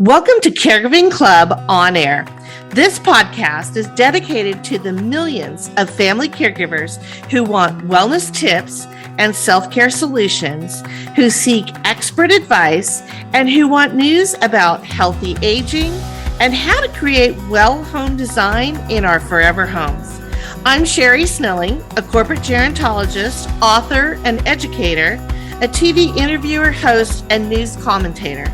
Welcome to Caregiving Club On Air. This podcast is dedicated to the millions of family caregivers who want wellness tips and self-care solutions, who seek expert advice, and who want news about healthy aging and how to create well home design in our forever homes. I'm Sherri Snelling, a corporate gerontologist, author, and educator, a TV interviewer, host, and news commentator.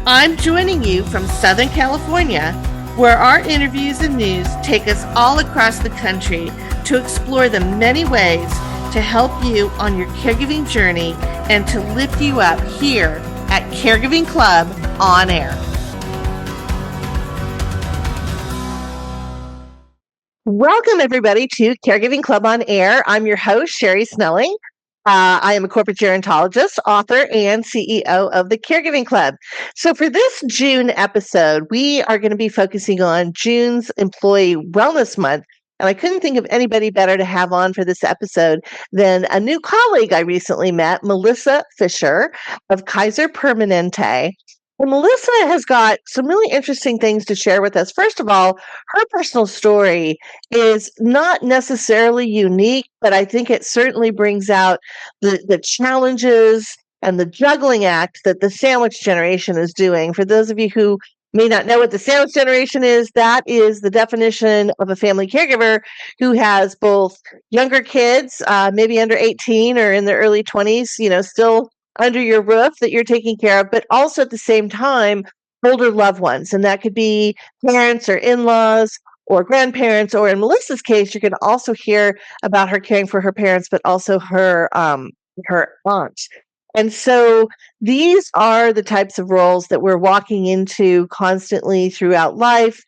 I'm joining you from Southern California, where our interviews and news take us all across the country to explore the many ways to help you on your caregiving journey and to lift you up here at Caregiving Club On Air. Welcome, everybody, to Caregiving Club On Air. I'm your host, Sherri Snelling. I am a corporate gerontologist, author, and CEO of the Caregiving Club. So for this June episode, we are going to be focusing on June's Employee Wellness Month. And I couldn't think of anybody better to have on for this episode than a new colleague I recently met, Melissa Fisher of Kaiser Permanente. And Melissa has got some really interesting things to share with us. First of all, her personal story is not necessarily unique, but I think it certainly brings out the challenges and the juggling act that the sandwich generation is doing. For those of you who may not know what the sandwich generation is, that is the definition of a family caregiver who has both younger kids, maybe under 18 or in their early 20s, still under your roof that you're taking care of, but also at the same time, older loved ones. And that could be parents or in-laws or grandparents, or in Melissa's case, you can also hear about her caring for her parents, but also her aunt. And so these are the types of roles that we're walking into constantly throughout life.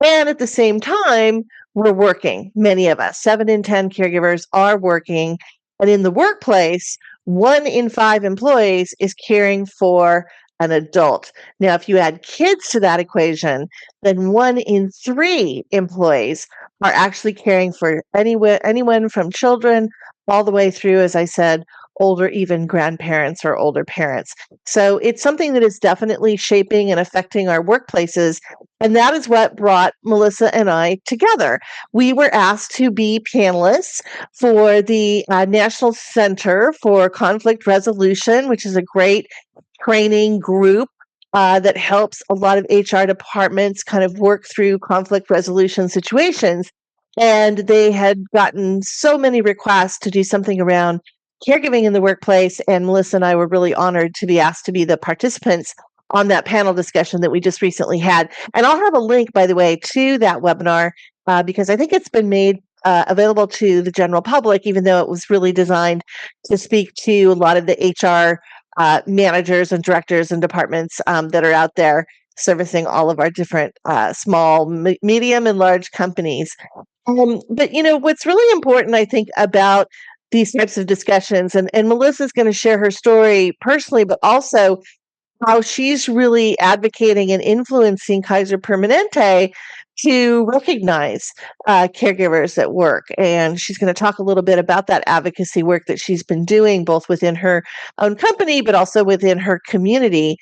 And at the same time, we're working. Many of us, 7 in 10 caregivers are working. And in the workplace, 1 in 5 employees is caring for an adult. Now, if you add kids to that equation, then 1 in 3 employees are actually caring for anyone from children all the way through, as I said, older, even grandparents or older parents. So it's something that is definitely shaping and affecting our workplaces. And that is what brought Melissa and I together. We were asked to be panelists for the National Center for Conflict Resolution, which is a great training group that helps a lot of HR departments kind of work through conflict resolution situations. And they had gotten so many requests to do something around caregiving in the workplace, and Melissa and I were really honored to be asked to be the participants on that panel discussion that we just recently had. And I'll have a link, by the way, to that webinar because I think it's been made available to the general public, even though it was really designed to speak to a lot of the HR managers and directors and departments that are out there servicing all of our different small, medium, and large companies. But, what's really important, I think, about these types of discussions, and Melissa's going to share her story personally, but also how she's really advocating and influencing Kaiser Permanente to recognize caregivers at work. And she's going to talk a little bit about that advocacy work that she's been doing, both within her own company, but also within her community.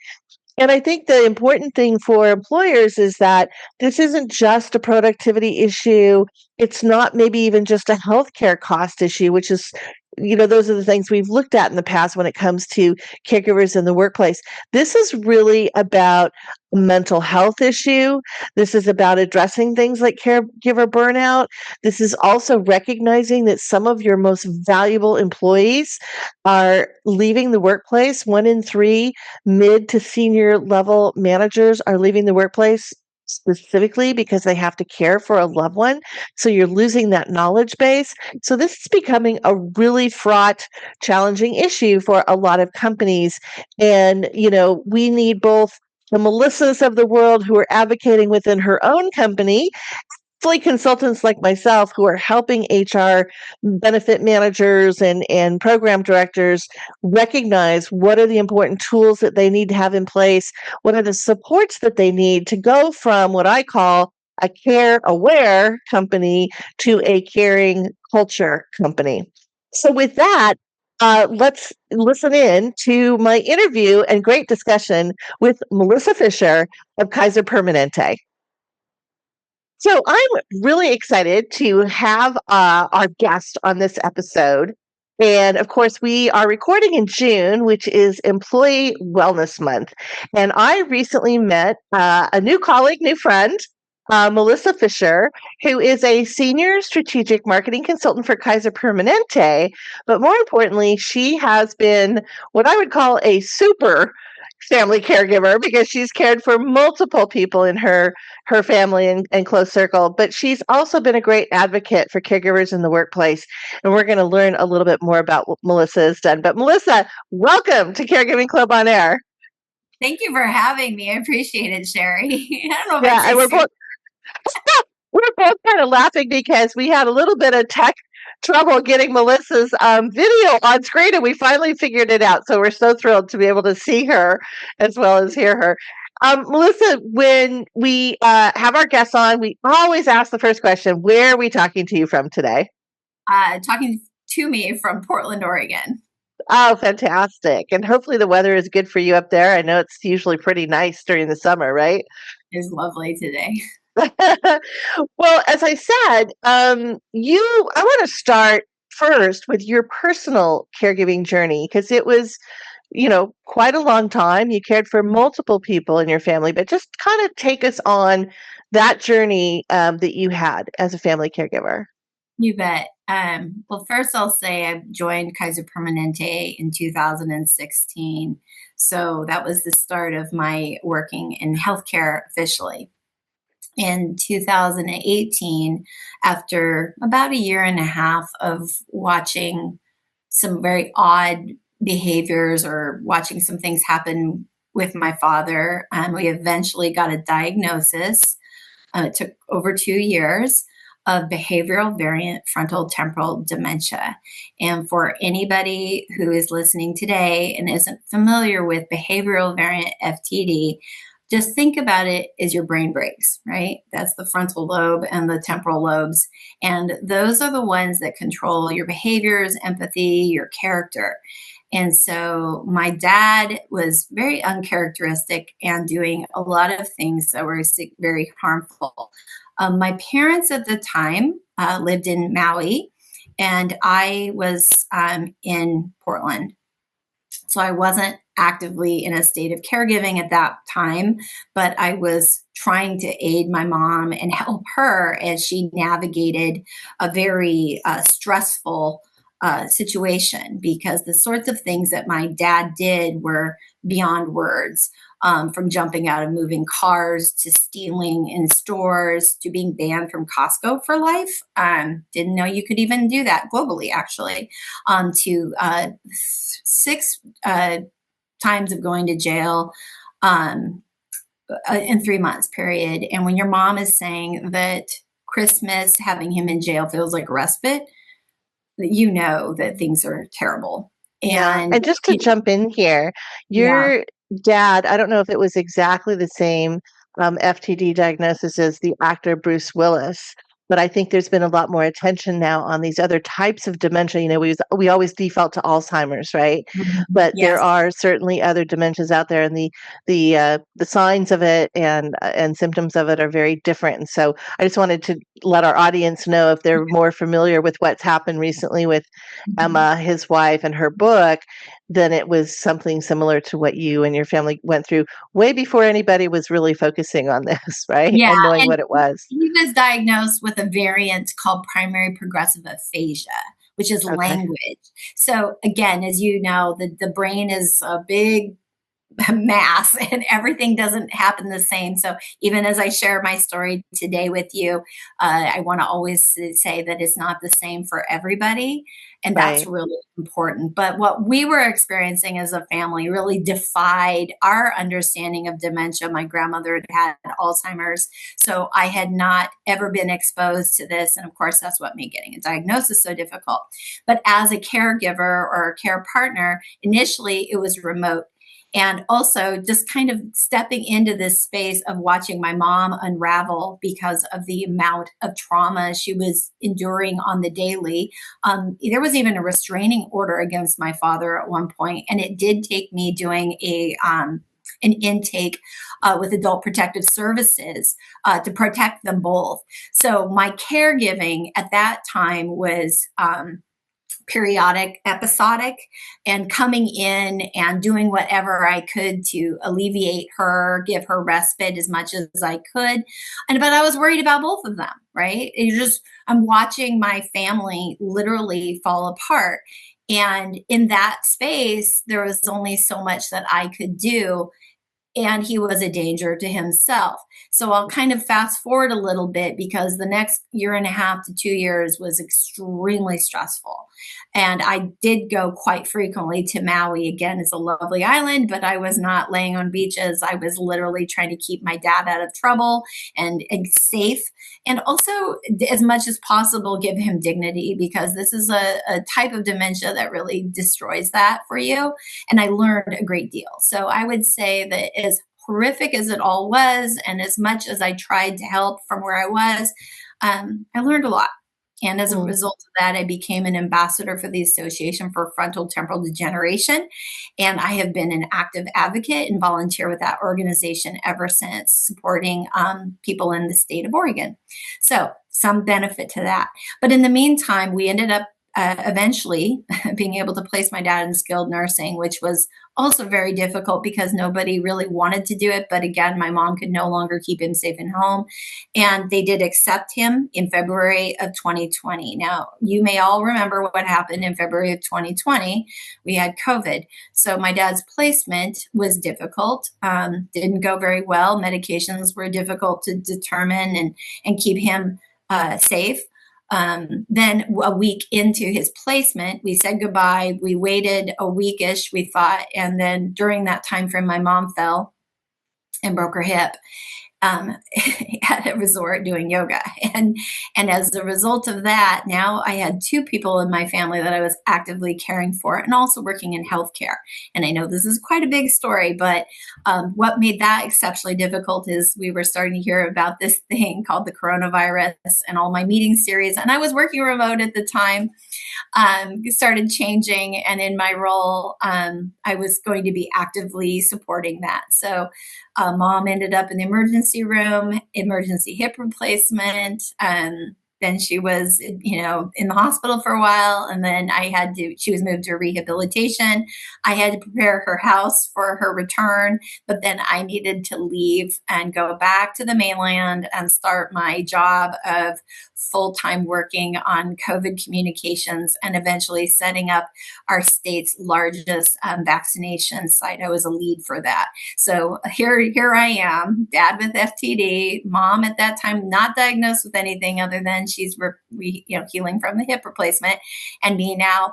And I think the important thing for employers is that this isn't just a productivity issue. It's not maybe even just a healthcare cost issue, which is, those are the things we've looked at in the past when it comes to caregivers in the workplace. This is really about a mental health issue. This is about addressing things like caregiver burnout. This is also recognizing that some of your most valuable employees are leaving the workplace. 1 in 3 mid to senior level managers are leaving the workplace specifically because they have to care for a loved one. So you're losing that knowledge base. So this is becoming a really fraught, challenging issue for a lot of companies. And, we need both the Melissas of the world who are advocating within her own company, consultants like myself who are helping HR benefit managers and program directors recognize what are the important tools that they need to have in place, what are the supports that they need to go from what I call a care-aware company to a caring culture company. So with that, let's listen in to my interview and great discussion with Melissa Fisher of Kaiser Permanente. So I'm really excited to have our guest on this episode. And of course, we are recording in June, which is Employee Wellness Month. And I recently met a new colleague, new friend, Melissa Fisher, who is a senior strategic marketing consultant for Kaiser Permanente. But more importantly, she has been what I would call a super family caregiver because she's cared for multiple people in her family and close circle, but she's also been a great advocate for caregivers in the workplace. And we're going to learn a little bit more about what Melissa has done. But Melissa, welcome to Caregiving Club On Air. Thank you for having me. I appreciate it, Sherri. I don't know if Yeah, I'd and say super. we're both kind of laughing because we had a little bit of tech trouble getting Melissa's video on screen, and we finally figured it out. So we're so thrilled to be able to see her as well as hear her. Melissa, when we have our guests on, we always ask the first question: where are we talking to you from today? Talking to me from Portland, Oregon. Oh, fantastic! And hopefully the weather is good for you up there. I know it's usually pretty nice during the summer, right? It's lovely today. Well, as I said, I want to start first with your personal caregiving journey because it was, quite a long time. You cared for multiple people in your family, but just kind of take us on that journey that you had as a family caregiver. You bet. Well, first I'll say I joined Kaiser Permanente in 2016. So that was the start of my working in healthcare officially. In 2018, after about a year and a half of watching some very odd behaviors or watching some things happen with my father, we eventually got a diagnosis. It took over 2 years of behavioral variant frontal temporal dementia. And for anybody who is listening today and isn't familiar with behavioral variant FTD, just think about it as your brain breaks, right? That's the frontal lobe and the temporal lobes. And those are the ones that control your behaviors, empathy, your character. And so my dad was very uncharacteristic and doing a lot of things that were very harmful. My parents at the time lived in Maui, and I was in Portland. So I wasn't actively in a state of caregiving at that time, but I was trying to aid my mom and help her as she navigated a very stressful situation because the sorts of things that my dad did were beyond words. From jumping out of moving cars to stealing in stores to being banned from Costco for life. Didn't know you could even do that globally, actually. To 6 times of going to jail in 3 months period. And when your mom is saying that Christmas, having him in jail feels like respite, you know that things are terrible. Yeah. And And just to jump in here, yeah. your dad, I don't know if it was exactly the same FTD diagnosis as the actor Bruce Willis, but I think there's been a lot more attention now on these other types of dementia. We always default to Alzheimer's, right? But there Yes. are certainly other dementias out there, and the signs of it and symptoms of it are very different. And so I just wanted to let our audience know if they're more familiar with what's happened recently with Emma, his wife, and her book, then it was something similar to what you and your family went through way before anybody was really focusing on this, right? Yeah, And knowing and what it was. he was diagnosed with a variant called primary progressive aphasia, which is Okay. language. So again, as you know, the brain is a big mass and everything doesn't happen the same. So even as I share my story today with you, I want to always say that it's not the same for everybody. And that's Right. really important. But what we were experiencing as a family really defied our understanding of dementia. My grandmother had Alzheimer's, so I had not ever been exposed to this. And of course, that's what made getting a diagnosis so difficult. But as a caregiver or a care partner, initially it was remote. And also just kind of stepping into this space of watching my mom unravel because of the amount of trauma she was enduring on the daily. There was even a restraining order against my father at one point, and it did take me doing an intake with Adult Protective Services to protect them both. So my caregiving at that time was periodic, episodic, and coming in and doing whatever I could to alleviate her, give her respite as much as I could. But I was worried about both of them, right? I'm watching my family literally fall apart. And in that space, there was only so much that I could do, and he was a danger to himself. So I'll kind of fast forward a little bit, because the next year and a half to 2 years was extremely stressful. And I did go quite frequently to Maui. Again, it's a lovely island, but I was not laying on beaches. I was literally trying to keep my dad out of trouble and safe. And also, as much as possible, give him dignity, because this is a type of dementia that really destroys that for you. And I learned a great deal. So I would say that, as horrific as it all was, and as much as I tried to help from where I was, I learned a lot. And as a Mm. result of that, I became an ambassador for the Association for Frontal Temporal Degeneration. And I have been an active advocate and volunteer with that organization ever since, supporting people in the state of Oregon. So some benefit to that. But in the meantime, we ended up eventually being able to place my dad in skilled nursing, which was also very difficult because nobody really wanted to do it. But again, my mom could no longer keep him safe in home. And they did accept him in February of 2020. Now, you may all remember what happened in February of 2020. We had COVID. So my dad's placement was difficult, didn't go very well. Medications were difficult to determine and keep him safe. Then a week into his placement, we said goodbye. We waited a weekish, we thought, and then during that time frame, my mom fell and broke her hip at a resort doing yoga. And as a result of that, now I had two people in my family that I was actively caring for, and also working in healthcare. And I know this is quite a big story, but what made that exceptionally difficult is we were starting to hear about this thing called the coronavirus, and all my meeting series. And I was working remote at the time, started changing. And in my role, I was going to be actively supporting that. So mom ended up in the emergency room, emergency hip replacement. Then she was, in the hospital for a while. And then she was moved to rehabilitation. I had to prepare her house for her return, but then I needed to leave and go back to the mainland and start my job of full-time working on COVID communications, and eventually setting up our state's largest vaccination site. I was a lead for that. So here I am, dad with FTD, mom at that time not diagnosed with anything other than she's healing from the hip replacement, and me now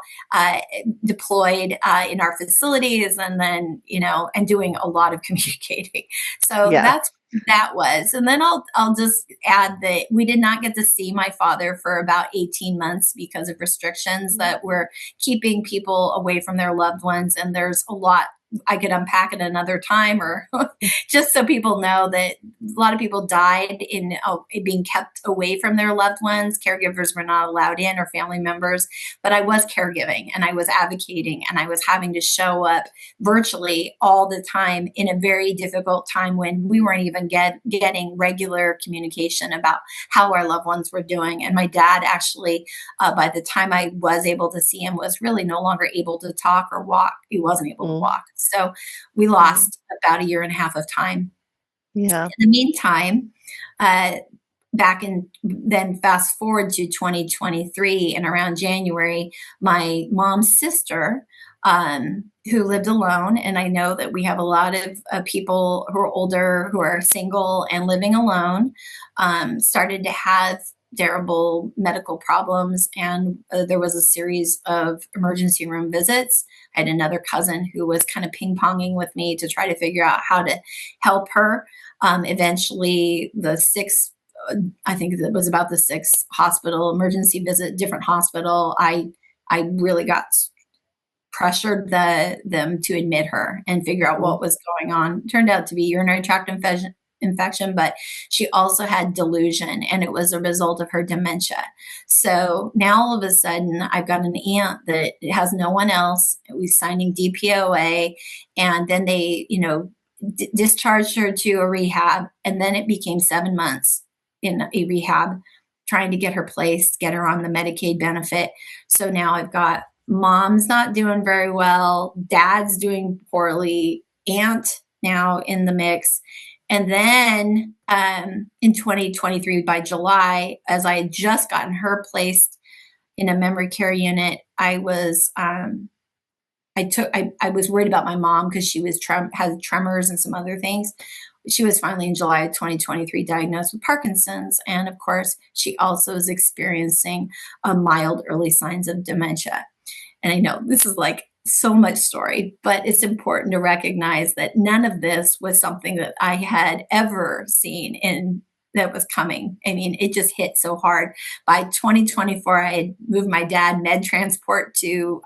deployed in our facilities, and then and doing a lot of communicating. So Yeah. that's that was. And then I'll just add that we did not get to see my father for about 18 months because of restrictions that were keeping people away from their loved ones. And there's a lot I could unpack at another time, or just so people know that a lot of people died in being kept away from their loved ones. Caregivers were not allowed in, or family members, but I was caregiving, and I was advocating, and I was having to show up virtually all the time in a very difficult time when we weren't even getting regular communication about how our loved ones were doing. And my dad actually, by the time I was able to see him, was really no longer able to talk or walk. He wasn't able to Mm. walk. So we lost about a year and a half of time. Yeah. In the meantime, then fast forward to 2023, and around January, my mom's sister, who lived alone, and I know that we have a lot of people who are older, who are single and living alone, started to have terrible medical problems. And there was a series of emergency room visits. I had another cousin who was kind of ping-ponging with me to try to figure out how to help her. Eventually, I think it was about the sixth hospital emergency visit, different hospital, I really got pressured them to admit her and figure out what was going on. It turned out to be urinary tract infection, but she also had delusion, and it was a result of her dementia. So now all of a sudden I've got an aunt that has no one else. We're signing DPOA, and then they, discharged her to a rehab, and then it became 7 months in a rehab trying to get her placed, get her on the Medicaid benefit. So now I've got mom's not doing very well, dad's doing poorly, aunt now in the mix. And then in 2023, by July, as I had just gotten her placed in a memory care unit, I was worried about my mom because she had tremors and some other things. She was finally in July of 2023 diagnosed with Parkinson's. And of course, she also is experiencing mild early signs of dementia. And I know this is like so much story, but it's important to recognize that none of this was something that I had ever seen in that was coming. I mean, it just hit so hard. By 2024, I had moved my dad med transport to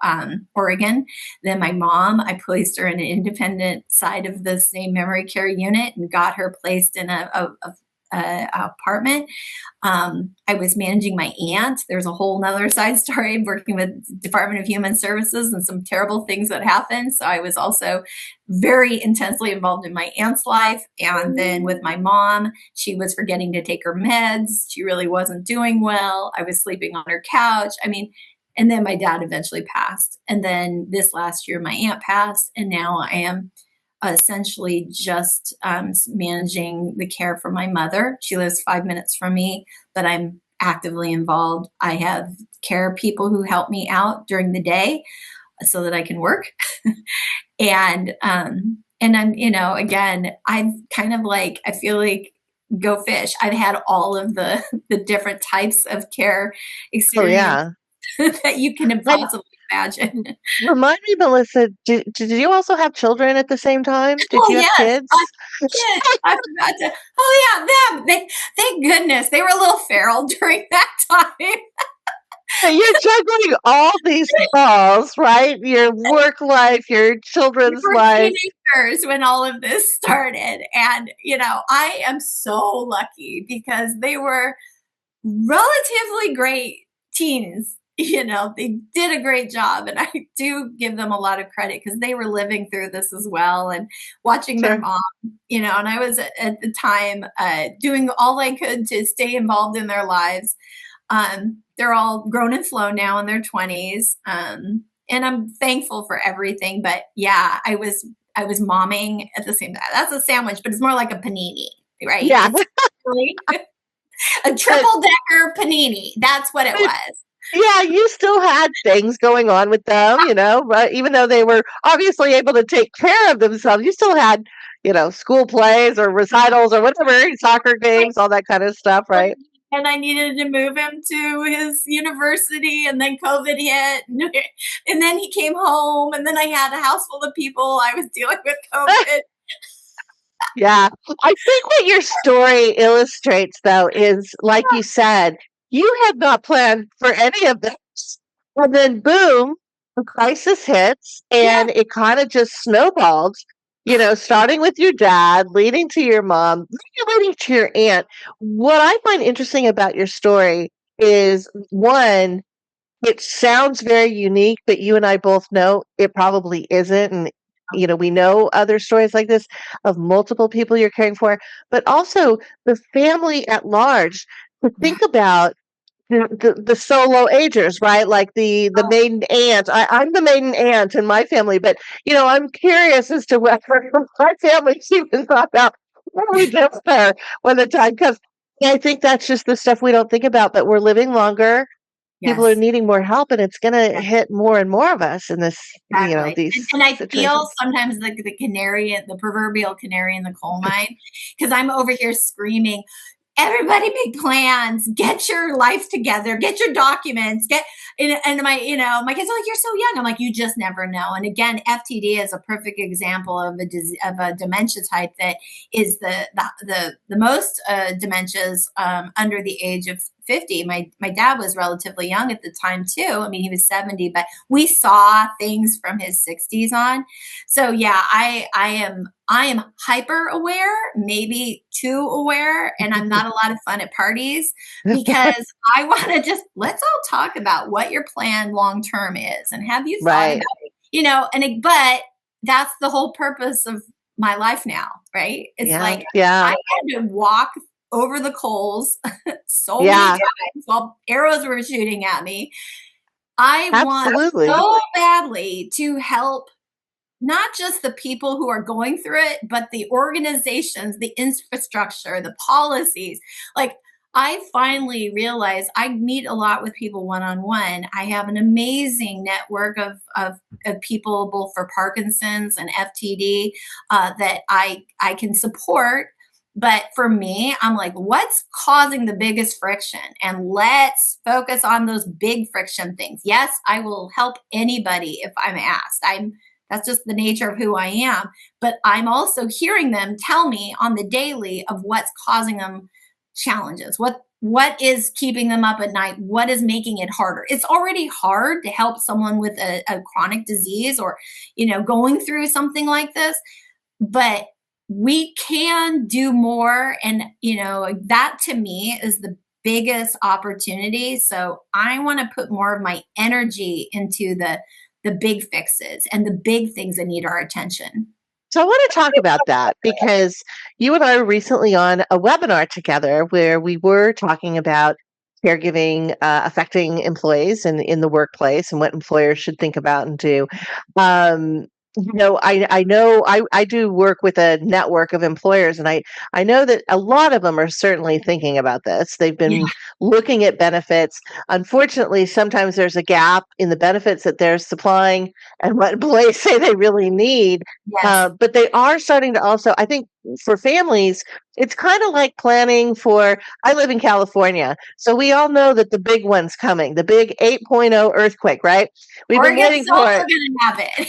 Oregon. Then my mom, I placed her in an independent side of the same memory care unit and got her placed in a apartment. I was managing my aunt. There's a whole nother side story working with Department of Human Services and some terrible things that happened. So I was also very intensely involved in my aunt's life. And then with my mom, she was forgetting to take her meds. She really wasn't doing well. I was sleeping on her couch. I mean, and then my dad eventually passed. And then this last year, my aunt passed. And now I am essentially just managing the care for my mother. She lives 5 minutes from me, but I'm actively involved. I have care people who help me out during the day so that I can work. And I'm, again, I'm kind of like, I feel like go fish. I've had all of the different types of care experience that you can possibly imagine. Remind me, Melissa, did you also have children at the same time? Did you have yes, kids? I forgot to. Oh yeah, them. Thank goodness they were a little feral during that time. You're juggling all these balls, right? Your work life, your children's life. Teenagers when all of this started, and I am so lucky because they were relatively great teens. They did a great job, and I do give them a lot of credit because they were living through this as well and watching their mom, and I was at the time doing all I could to stay involved in their lives. They're all grown and flown now in their 20s. And I'm thankful for everything, but yeah, I was momming at the same time. That's a sandwich, but it's more like a panini, right? Yeah. A triple decker panini. That's what it was. Yeah, you still had things going on with them, but even though they were obviously able to take care of themselves, you still had, school plays or recitals or whatever, soccer games, all that kind of stuff, right? And I needed to move him to his university, and then COVID hit, and then he came home, and then I had a house full of people. I was dealing with COVID. Yeah. I think what your story illustrates, though, is like you said, you had not planned for any of this. And then, boom, a crisis hits, and it kind of just snowballed, starting with your dad, leading to your mom, leading to your aunt. What I find interesting about your story is, one, it sounds very unique, but you and I both know it probably isn't. And we know other stories like this of multiple people you're caring for, but also the family at large. To think about the solo agers, right? Like the maiden aunt. I'm the maiden aunt in my family, but I'm curious as to whether my family's even thought about what we do there when the time comes. I think that's just the stuff we don't think about, but we're living longer. People are needing more help, and it's going to hit more and more of us in this, these and I situations. feel sometimes like the proverbial canary in the coal mine, because I'm over here screaming, everybody make plans, get your life together, get your documents, and my kids are like, you're so young. I'm like, you just never know. And again, FTD is a perfect example of a dementia type that is the most dementias under the age of 50. My dad was relatively young at the time too. I mean, he was 70, but we saw things from his 60s on. So yeah, I am hyper aware, maybe too aware, and I'm not a lot of fun at parties because I want to just let's all talk about what your plan long term is and have you thought Right. about it, but that's the whole purpose of my life now, right? It's Yeah. like I Yeah. had to walk over the coals so many Yeah. times while arrows were shooting at me. I want Absolutely. so badly to help not just the people who are going through it, but the organizations, the infrastructure, the policies. Like, I finally realized I meet a lot with people one on one. I have an amazing network of people, both for Parkinson's and FTD, that I can support. But for me, I'm like, what's causing the biggest friction? And let's focus on those big friction things. Yes, I will help anybody if I'm asked. That's just the nature of who I am. But I'm also hearing them tell me on the daily of what's causing them challenges. What is keeping them up at night? What is making it harder? It's already hard to help someone with a chronic disease or, going through something like this. But we can do more. And, that to me is the biggest opportunity. So I want to put more of my energy into the big fixes and the big things that need our attention. So I want to talk about that because you and I were recently on a webinar together where we were talking about caregiving affecting employees in the workplace and what employers should think about and do. Um, I know I do work with a network of employers, and I know that a lot of them are certainly thinking about this. They've Yeah. been looking at benefits. Unfortunately, sometimes there's a gap in the benefits that they're supplying and what employees say they really need. Yes. But they are starting to also, I think, for families, it's kind of like planning for. I live in California, so we all know that the big one's coming, the big 8.0 earthquake, right? We've been waiting Oregon's for also it. going to have it.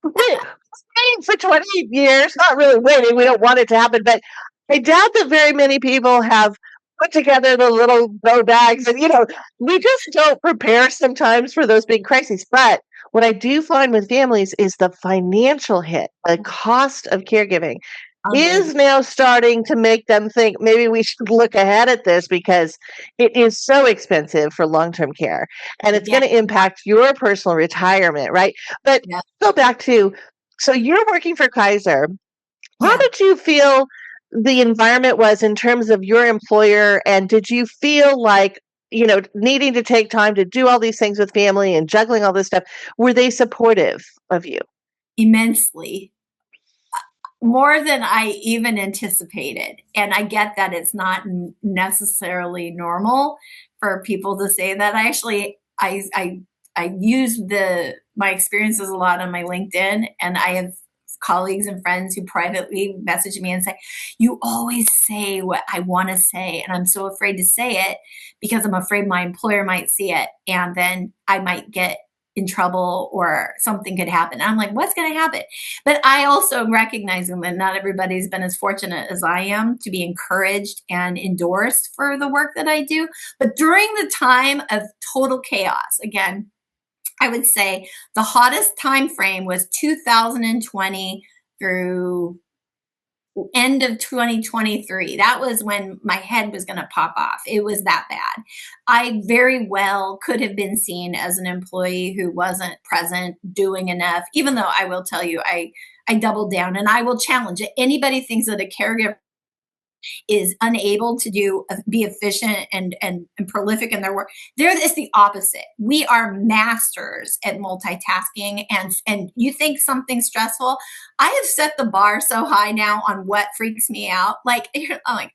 Waiting for 20 years, not really waiting. We don't want it to happen, but I doubt that very many people have put together the little go bags. And, we just don't prepare sometimes for those big crises. But what I do find with families is the financial hit, the cost of caregiving is Unbelievable. now starting to make them think maybe we should look ahead at this because it is so expensive for long-term care and it's Yeah. going to impact your personal retirement, right? But Yeah. go back to, so you're working for Kaiser. How Yeah. did you feel the environment was in terms of your employer? And did you feel like, needing to take time to do all these things with family and juggling all this stuff? Were they supportive of you? Immensely. More than I even anticipated. And I get that it's not necessarily normal for people to say that. I actually, I use my experiences a lot on my LinkedIn, and I have colleagues and friends who privately message me and say, "You always say what I want to say, and I'm so afraid to say it because I'm afraid my employer might see it, and then I might get in trouble or something could happen." And I'm like, "What's going to happen?" But I also am recognizing that not everybody's been as fortunate as I am to be encouraged and endorsed for the work that I do. But during the time of total chaos, again, I would say the hottest time frame was 2020 through end of 2023. That was when my head was going to pop off. It was that bad. I very well could have been seen as an employee who wasn't present, doing enough, even though I will tell you, I doubled down and I will challenge it. Anybody thinks that a caregiver is unable to be efficient and prolific in their work. There is the opposite. We are masters at multitasking, and you think something's stressful. I have set the bar so high now on what freaks me out. Like I'm like,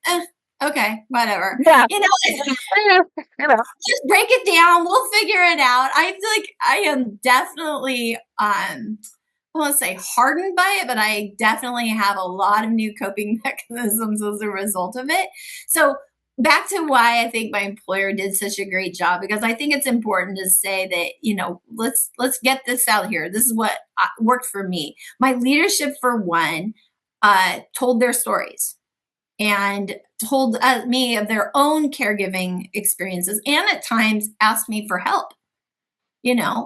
okay, whatever. Yeah. You know, just break it down. We'll figure it out. I feel like I am definitely I won't say hardened by it, but I definitely have a lot of new coping mechanisms as a result of it. So back to why I think my employer did such a great job, because I think it's important to say that, let's get this out here. This is what worked for me. My leadership, for one, told their stories. and told me of their own caregiving experiences, and at times asked me for help.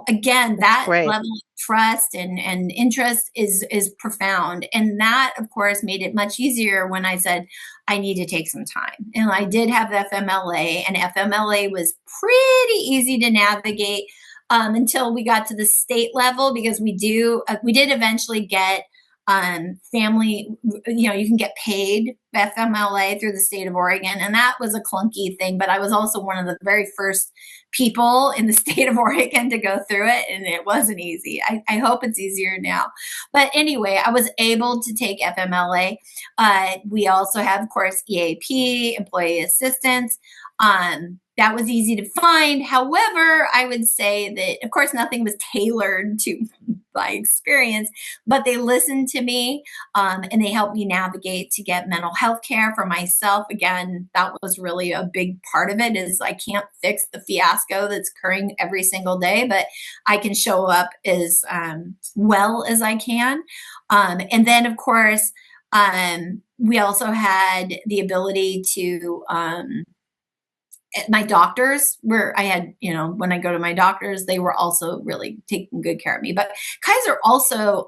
Again, that Great. level of trust and interest is profound. And that, of course, made it much easier when I said, I need to take some time. And I did have FMLA, and FMLA was pretty easy to navigate until we got to the state level, because we did eventually get family, you can get paid FMLA through the state of Oregon. And that was a clunky thing, but I was also one of the very first people in the state of Oregon to go through it. And it wasn't easy. I hope it's easier now. But anyway, I was able to take FMLA. We also have, of course, EAP, employee assistance. That was easy to find. However, I would say that, of course, nothing was tailored to my experience, but they listened to me, and they helped me navigate to get mental health care for myself. Again, that was really a big part of it. Is I can't fix the fiasco that's occurring every single day, but I can show up as well as I can. And then, of course, we also had the ability to my doctors were, I had, when I go to my doctors, they were also really taking good care of me. But Kaiser also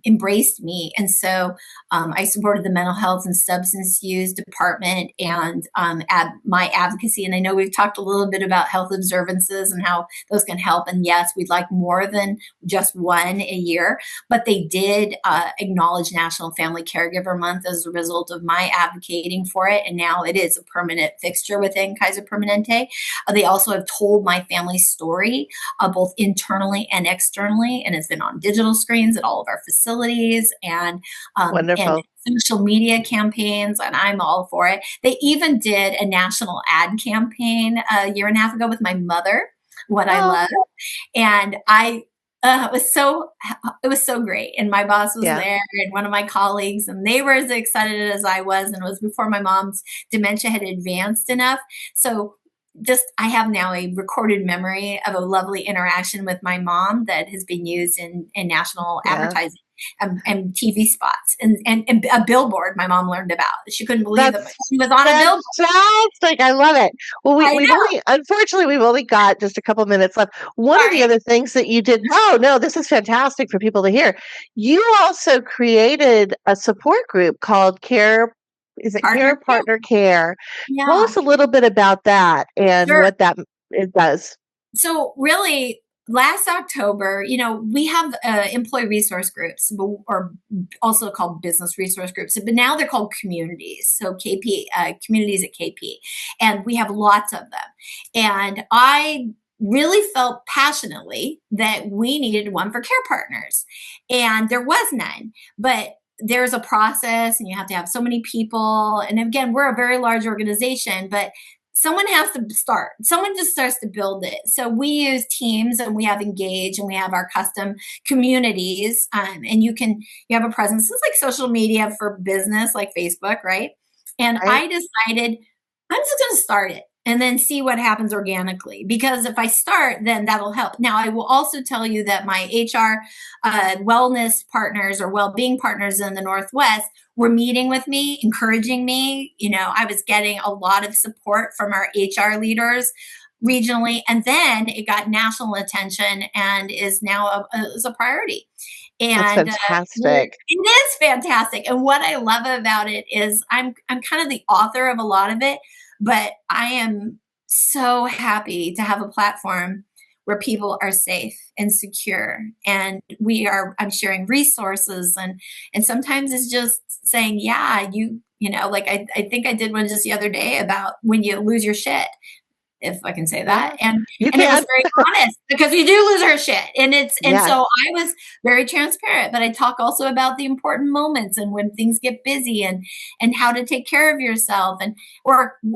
embraced me. And so I supported the mental health and substance use department and my advocacy. And I know we've talked a little bit about health observances and how those can help. And yes, we'd like more than just one a year, but they did acknowledge National Family Caregiver Month as a result of my advocating for it. And now it is a permanent fixture within Kaiser Permanente. They also have told my family's story, both internally and externally, and it's been on digital screens at all of our facilities and Wonderful. social media campaigns, and I'm all for it. They even did a national ad campaign a year and a half ago with my mother, What I Oh, Love, and it was so great. And my boss was yeah. there, and one of my colleagues, and they were as excited as I was. And it was before my mom's dementia had advanced enough. So I have now a recorded memory of a lovely interaction with my mom that has been used in national Yeah. advertising and TV spots and a billboard my mom learned about. She couldn't believe that That's she was on a billboard. fantastic. I love it. Well, I know. unfortunately, we've only got just a couple minutes left. One of the Sorry. other things that you did, oh, no, this is fantastic for people to hear. You also created a support group called is it Partner. Care Partner Care? Tell Yeah. us a little bit about that and Sure. what it does. So really, last October, we have employee resource groups, or also called business resource groups, but now they're called communities. So KP, communities at KP, and we have lots of them. And I really felt passionately that we needed one for care partners, and there was none. But there's a process, and you have to have so many people. And again, we're a very large organization, but someone has to start. Someone just starts to build it. So we use Teams, and we have Engage, and we have our custom communities. And you have a presence. It's like social media for business, like Facebook, right? And Right? I decided I'm just going to start it and then see what happens organically. Because if I start, then that'll help. Now, I will also tell you that my HR wellness partners or well-being partners in the Northwest were meeting with me, encouraging me. I was getting a lot of support from our HR leaders regionally, and then it got national attention and is now is a priority. That's And fantastic. it is fantastic. And what I love about it is I'm kind of the author of a lot of it, but I am so happy to have a platform where people are safe and secure, and I'm sharing resources, and sometimes it's just saying, yeah, like I think I did one just the other day about when you lose your shit, if I can say that. Yeah. You And it was can. very honest, because we do lose our shit. And Yes. so I was very transparent, but I talk also about the important moments and when things get busy and how to take care of yourself.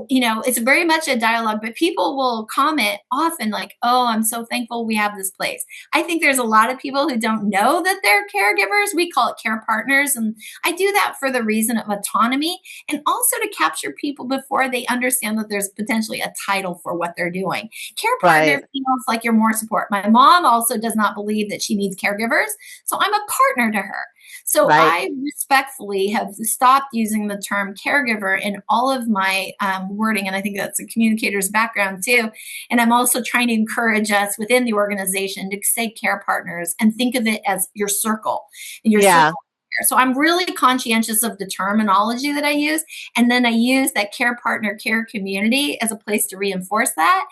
It's very much a dialogue, but people will comment often like, oh, I'm so thankful we have this place. I think there's a lot of people who don't know that they're caregivers. We call it care partners. And I do that for the reason of autonomy, and also to capture people before they understand that there's potentially a title for what they're doing. Care partner Right. feels like you're more support. My mom also does not believe that she needs caregivers, so I'm a partner to her. So Right. I respectfully have stopped using the term caregiver in all of my wording. And I think that's a communicator's background too. And I'm also trying to encourage us within the organization to say care partners and think of it as your circle and your Yeah. circle. So I'm really conscientious of the terminology that I use. And then I use that care partner, care community as a place to reinforce that.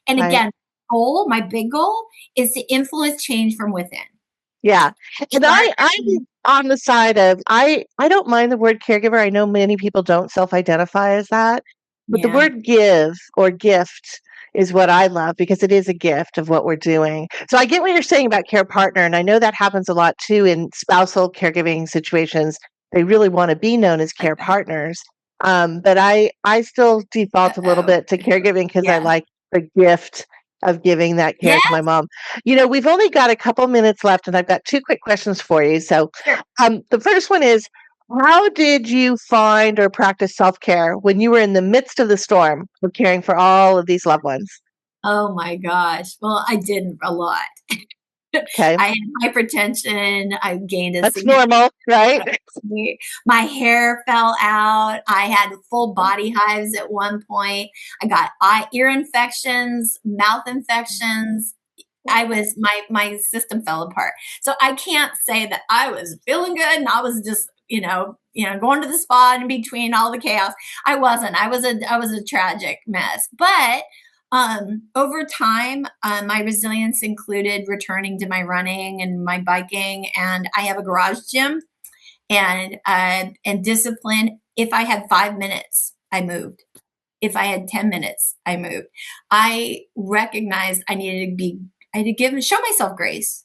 And Right. again, my big goal is to influence change from within. Yeah. And Start. I'm on the side of I don't mind the word caregiver. I know many people don't self-identify as that, but the Yeah. word give or gift is what I love because it is a gift of what we're doing. So I get what you're saying about care partner, and I know that happens a lot too in spousal caregiving situations. They really want to be known as care partners. But I still default a little Uh-oh. bit to caregiving because I Yeah. like the gift of giving that care Yeah. to my mom. We've only got a couple minutes left, and I've got two quick questions for you. So, Sure. the first one is, how did you find or practice self care when you were in the midst of the storm of caring for all of these loved ones? Oh my gosh. Well, I did a lot. Okay, I had hypertension. I gained a that's significant normal, right? weight. My hair fell out. I had full body hives at one point. I got ear infections, mouth infections. My system fell apart. So I can't say that I was feeling good and I was just going to the spa in between all the chaos. I wasn't. I was a tragic mess. But over time, my resilience included returning to my running and my biking, and I have a garage gym and discipline. If I had 5 minutes, I moved. If I had 10 minutes, I moved. I recognized I had to show myself grace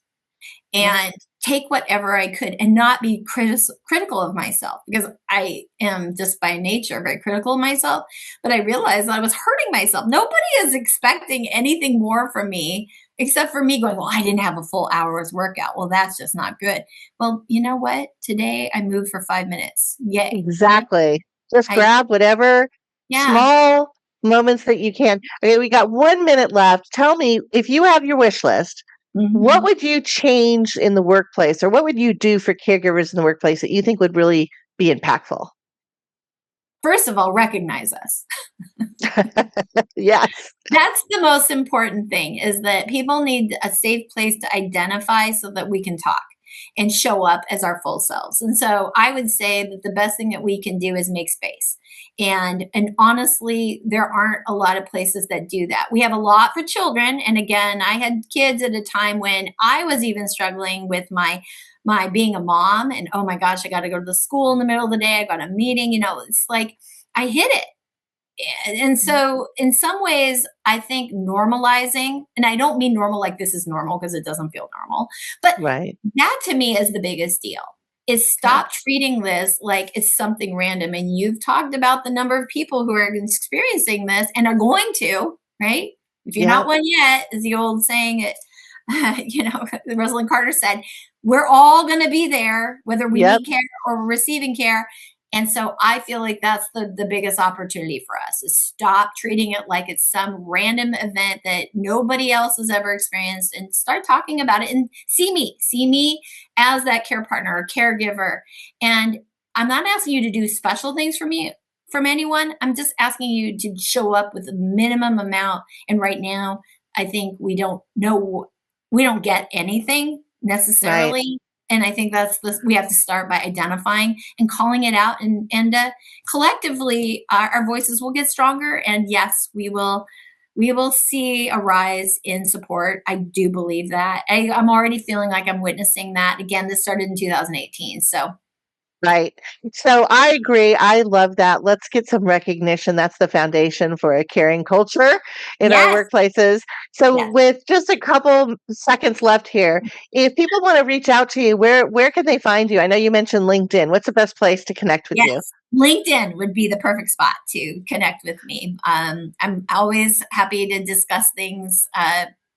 and take whatever I could and not be critical of myself, because I am just by nature very critical of myself. But I realized that I was hurting myself. Nobody is expecting anything more from me except for me going, well, I didn't have a full hour's workout. Well, that's just not good. Well, you know what? Today I moved for 5 minutes. Yay. Exactly. Just I, grab whatever yeah. small moments that you can. Okay, we got 1 minute left. Tell me, if you have your wish list, what Mhm. would you change in the workplace, or what would you do for caregivers in the workplace that you think would really be impactful? First of all, recognize us. Yes. That's the most important thing, is that people need a safe place to identify so that we can talk and show up as our full selves. And so I would say that the best thing that we can do is make space. And honestly, there aren't a lot of places that do that. We have a lot for children. And again, I had kids at a time when I was even struggling with my being a mom, and oh my gosh, I got to go to the school in the middle of the day. I got a meeting, it's like I hit it. And so in some ways, I think normalizing, and I don't mean normal like this is normal because it doesn't feel normal, but Right. that to me is the biggest deal, is Okay. stop treating this like it's something random. And you've talked about the number of people who are experiencing this and are going to, right? If you're not Yep. one yet, is the old saying it, Rosalind Carter said, we're all going to be there, whether we Yep. need care or we're receiving care. And so I feel like that's the biggest opportunity for us, is stop treating it like it's some random event that nobody else has ever experienced, and start talking about it and see me as that care partner or caregiver. And I'm not asking you to do special things for me from anyone. I'm just asking you to show up with a minimum amount. And right now, I think we don't get anything Right. necessarily. And I think we have to start by identifying and calling it out, and collectively our voices will get stronger. And yes, we will see a rise in support. I do believe that. I'm already feeling like I'm witnessing that. Again, this started in 2018. So Right. So I agree. I love that. Let's get some recognition. That's the foundation for a caring culture in our yes, workplaces. So yes. with just a couple seconds left here, if people want to reach out to you, where can they find you? I know you mentioned LinkedIn. What's the best place to connect with you? Yes, LinkedIn would be the perfect spot to connect with me. I'm always happy to discuss things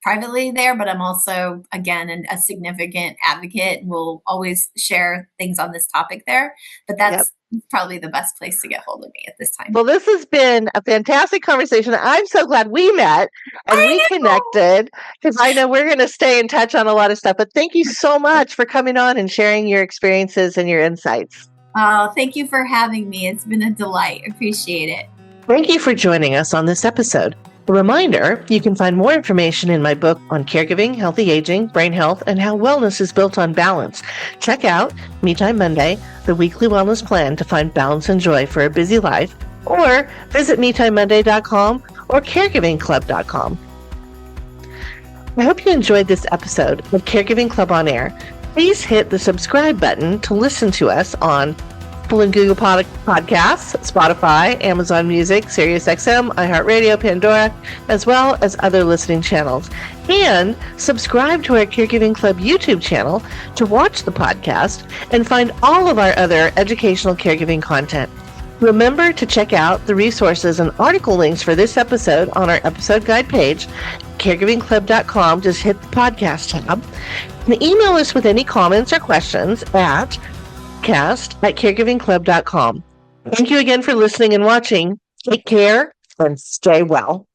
privately there, but I'm also, again, a significant advocate and will always share things on this topic there. But that's probably the best place to get hold of me at this time. Well, this has been a fantastic conversation. I'm so glad we met and we connected, because I know we're going to stay in touch on a lot of stuff. But thank you so much for coming on and sharing your experiences and your insights. Oh, thank you for having me. It's been a delight. Appreciate it. Thank you for joining us on this episode. A reminder, you can find more information in my book on caregiving, healthy aging, brain health, and how wellness is built on balance. Check out Me Time Monday, the weekly wellness plan to find balance and joy for a busy life, or visit MeTimeMonday.com or caregivingclub.com. I hope you enjoyed this episode of Caregiving Club On Air. Please hit the subscribe button to listen to us on Apple and Google Podcasts, Spotify, Amazon Music, SiriusXM, iHeartRadio, Pandora, as well as other listening channels. And subscribe to our Caregiving Club YouTube channel to watch the podcast and find all of our other educational caregiving content. Remember to check out the resources and article links for this episode on our episode guide page, caregivingclub.com. Just hit the podcast tab. And email us with any comments or questions at caregivingclub.com. Thank you again for listening and watching. Take care and stay well.